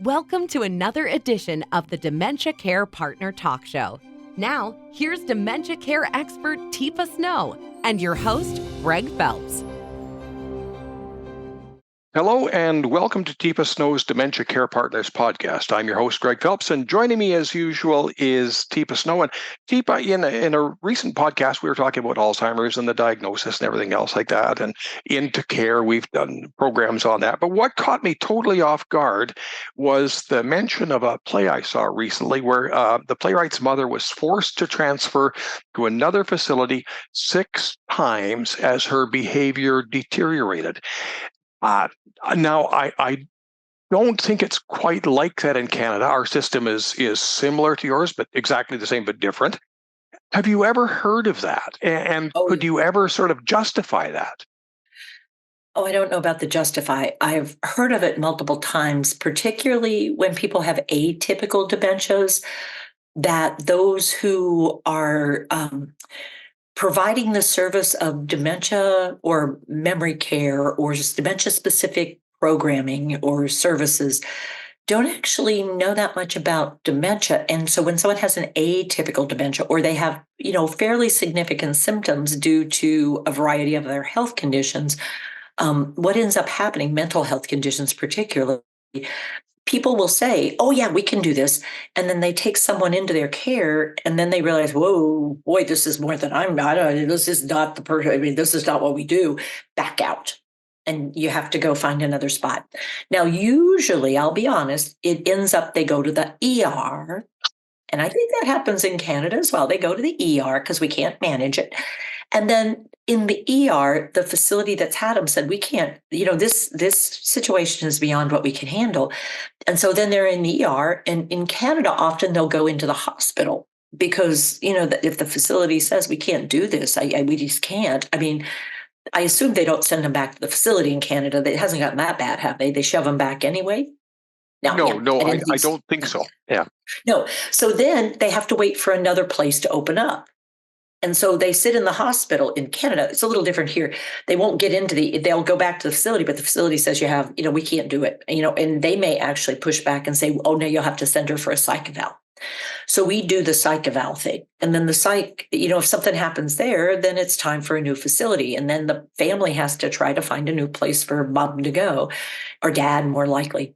Welcome to another edition of the Dementia Care Partner Talk Show. Now, here's dementia care expert Teepa Snow and your host, Greg Phelps. Hello and welcome to Teepa Snow's Dementia Care Partners podcast. I'm your host, Greg Phelps, and joining me as usual is Teepa Snow. And Teepa, in a recent podcast, we were talking about Alzheimer's and the diagnosis and everything else like that, and Into Care. We've done programs on that. But what caught me totally off guard was the mention of a play I saw recently where the playwright's mother was forced to transfer to another facility 6 times as her behavior deteriorated. Now, I don't think it's quite like that in Canada. Our system is similar to yours, but exactly the same, but different. Have you ever heard of that? And could you ever sort of justify that? Oh, I don't know about the justify. I've heard of it multiple times, particularly when people have atypical dementias, that those who are providing the service of dementia or memory care or just dementia-specific programming or services don't actually know that much about dementia. And so when someone has an atypical dementia or they have, fairly significant symptoms due to a variety of their health conditions, what ends up happening, mental health conditions particularly, people will say, oh yeah, we can do this. And then they take someone into their care and then they realize, whoa, boy, this is more than this is not the person. This is not what we do. Back out. And you have to go find another spot. Now, usually, I'll be honest, it ends up they go to the ER. And I think that happens in Canada as well. They go to the ER because we can't manage it. And then in the ER, the facility that's had them said, we can't, this situation is beyond what we can handle. And so then they're in the ER. And in Canada, often they'll go into the hospital because, if the facility says we can't do this, we just can't. I assume they don't send them back to the facility in Canada. It hasn't gotten that bad, have they? They shove them back anyway? No, I don't think so. Yeah. No. So then they have to wait for another place to open up. And so they sit in the hospital in Canada. It's a little different here. They won't get they'll go back to the facility, but the facility says we can't do it, and they may actually push back and say, oh no, you'll have to send her for a psych eval. So we do the psych eval thing. And then the psych, if something happens there, then it's time for a new facility. And then the family has to try to find a new place for mom to go, or dad more likely.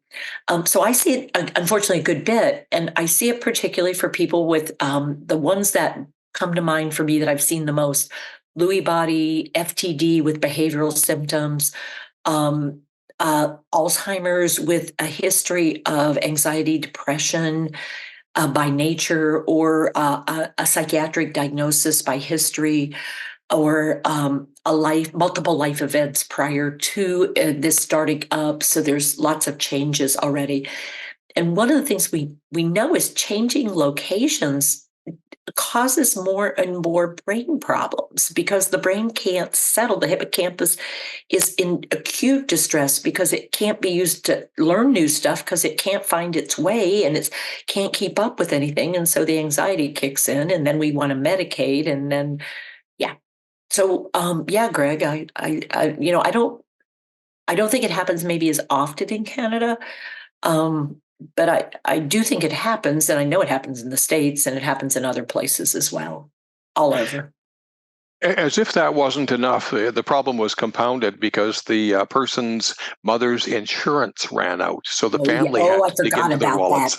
So I see it, unfortunately, a good bit. And I see it particularly for people with the ones that come to mind for me that I've seen the most: Lewy body, FTD with behavioral symptoms, Alzheimer's with a history of anxiety, depression, by nature, or a psychiatric diagnosis by history, or multiple life events prior to this starting up. So there's lots of changes already. And one of the things we know is changing locations causes more and more brain problems because the brain can't settle. The hippocampus is in acute distress because it can't be used to learn new stuff because it can't find its way and it can't keep up with anything. And so the anxiety kicks in, and then we want to medicate, and then, yeah. So, Greg, I don't think it happens maybe as often in Canada. But I do think it happens, and I know it happens in the States, and it happens in other places as well, all over. As if that wasn't enough, the problem was compounded because the person's mother's insurance ran out. So the family had to dig into their wallets.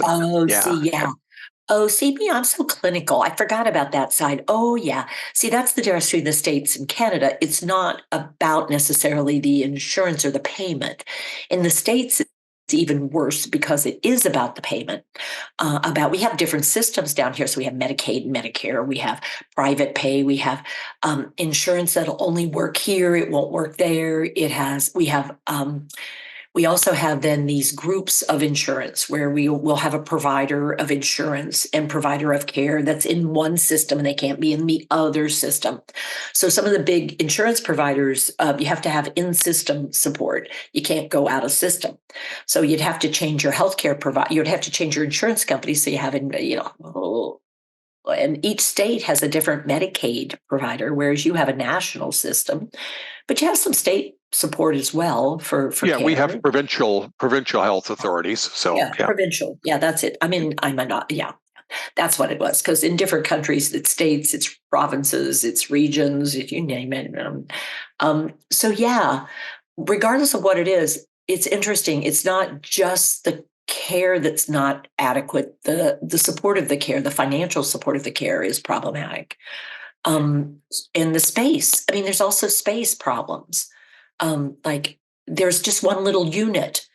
See, me, I'm so clinical. I forgot about that side. Oh, yeah. See, that's the difference between the States and Canada. It's not about necessarily the insurance or the payment. In the States, it's even worse because it is about the payment. We have different systems down here. So we have Medicaid and Medicare. We have private pay. We have insurance that'll only work here. It won't work there. We also have then these groups of insurance where we will have a provider of insurance and provider of care that's in one system and they can't be in the other system. So some of the big insurance providers, you have to have in-system support. You can't go out of system. So you'd have to change your healthcare provider. You'd have to change your insurance company. So you have, and each state has a different Medicaid provider, whereas you have a national system, but you have some state support as well for Yeah, care. we have provincial health authorities. So Yeah, provincial. Yeah, that's it. I mean, yeah, that's what it was. Because in different countries, it's states, it's provinces, it's regions, if you name it. So yeah, regardless of what it is, it's interesting. It's not just the care that's not adequate. The support of the care, the financial support of the care is problematic. In the space, I mean, there's also space problems. Like there's just one little unit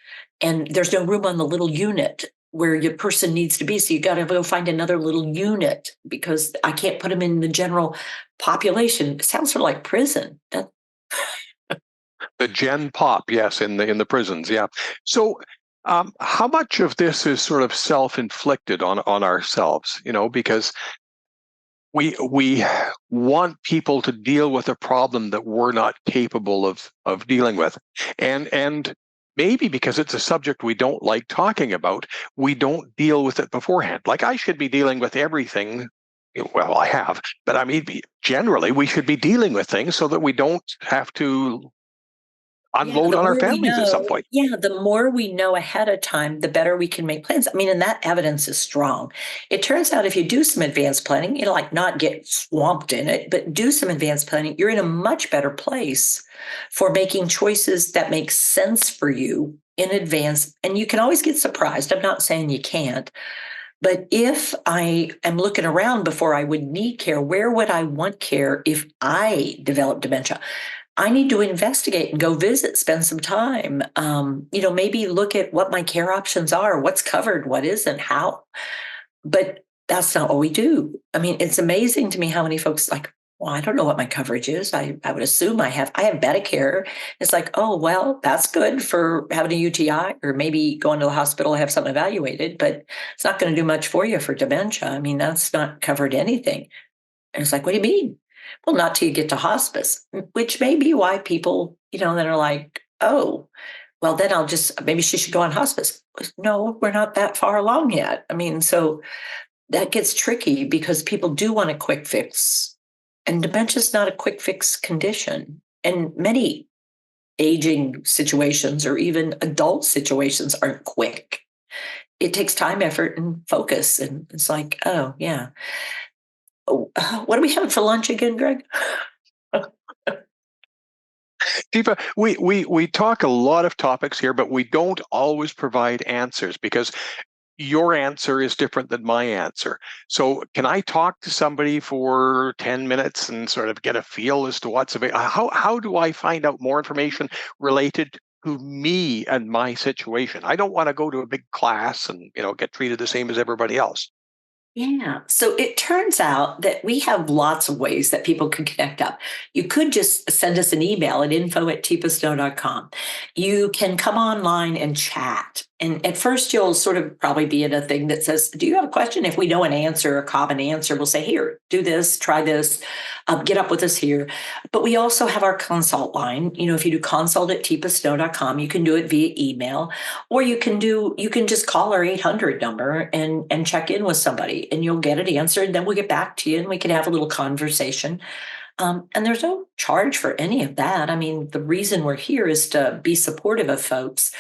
and there's no room on the little unit where your person needs to be. So you got to go find another little unit because I can't put them in the general population. It sounds sort of like prison. the Gen Pop, yes, in the prisons, yeah. So how much of this is sort of self-inflicted on ourselves? Because we want people to deal with a problem that we're not capable of dealing with, and maybe because it's a subject we don't like talking about, we don't deal with it beforehand. Like I should be dealing with everything. Well, I have, but I mean, generally, we should be dealing with things so that we don't have to unload on our families at some point. Yeah, the more we know ahead of time, the better we can make plans. I mean, and that evidence is strong. It turns out if you do some advanced planning, like not get swamped in it, but do some advanced planning, you're in a much better place for making choices that make sense for you in advance. And you can always get surprised. I'm not saying you can't. But if I am looking around before I would need care, where would I want care if I develop dementia? I need to investigate and go visit, spend some time, maybe look at what my care options are, what's covered, what isn't, how. But that's not what we do. I mean, it's amazing to me how many folks like, well, I don't know what my coverage is. I would assume I have Medicare. It's like, oh, well, that's good for having a UTI or maybe going to the hospital and have something evaluated, but it's not going to do much for you for dementia. I mean, that's not covered anything. And it's like, what do you mean? Well, not till you get to hospice, which may be why people, that are like, oh, well, then maybe she should go on hospice. No, we're not that far along yet. I mean, so that gets tricky because people do want a quick fix. And dementia is not a quick fix condition. And many aging situations or even adult situations aren't quick. It takes time, effort, and focus. And it's like, oh, yeah. What are we having for lunch again, Greg? Deepa, we talk a lot of topics here, but we don't always provide answers because your answer is different than my answer. So can I talk to somebody for 10 minutes and sort of get a feel as to what's available? How do I find out more information related to me and my situation? I don't want to go to a big class and get treated the same as everybody else. Yeah. So it turns out that we have lots of ways that people can connect up. You could just send us an email at info@teepasnow.com. You can come online and chat. And at first, you'll sort of probably be in a thing that says, do you have a question? If we know an answer, a common answer, we'll say, here, do this, try this, get up with us here. But we also have our consult line. If you do consult@teepasnow.com, you can do it via email, or you can just call our 800 number and check in with somebody and you'll get it answered. Then we'll get back to you and we can have a little conversation. And there's no charge for any of that. I mean, the reason we're here is to be supportive of folks.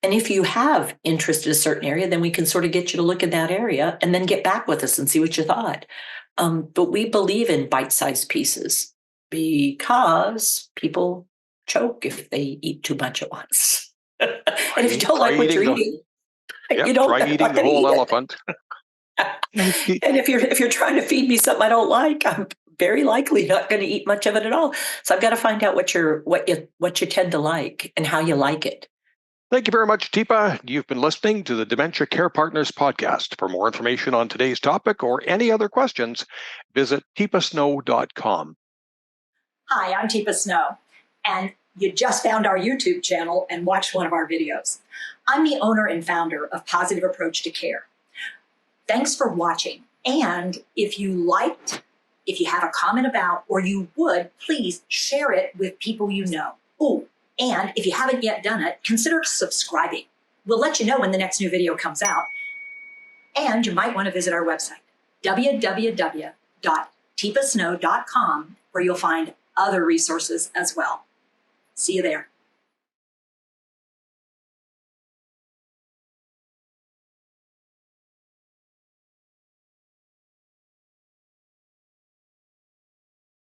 And if you have interest in a certain area, then we can sort of get you to look at that area and then get back with us and see what you thought. But we believe in bite-sized pieces because people choke if they eat too much at once. And if you don't like what you're eating, you don't try eating the whole elephant. And if you're trying to feed me something I don't like, I'm very likely not going to eat much of it at all. So I've got to find out what you tend to like and how you like it. Thank you very much, Teepa. You've been listening to the Dementia Care Partners podcast. For more information on today's topic or any other questions, visit teepasnow.com. Hi, I'm Teepa Snow, and you just found our YouTube channel and watched one of our videos. I'm the owner and founder of Positive Approach to Care. Thanks for watching. And if you have a comment about, or you would, please share it with people you know. Oh, and if you haven't yet done it, consider subscribing. We'll let you know when the next new video comes out. And you might want to visit our website, www.teepasnow.com, where you'll find other resources as well. See you there.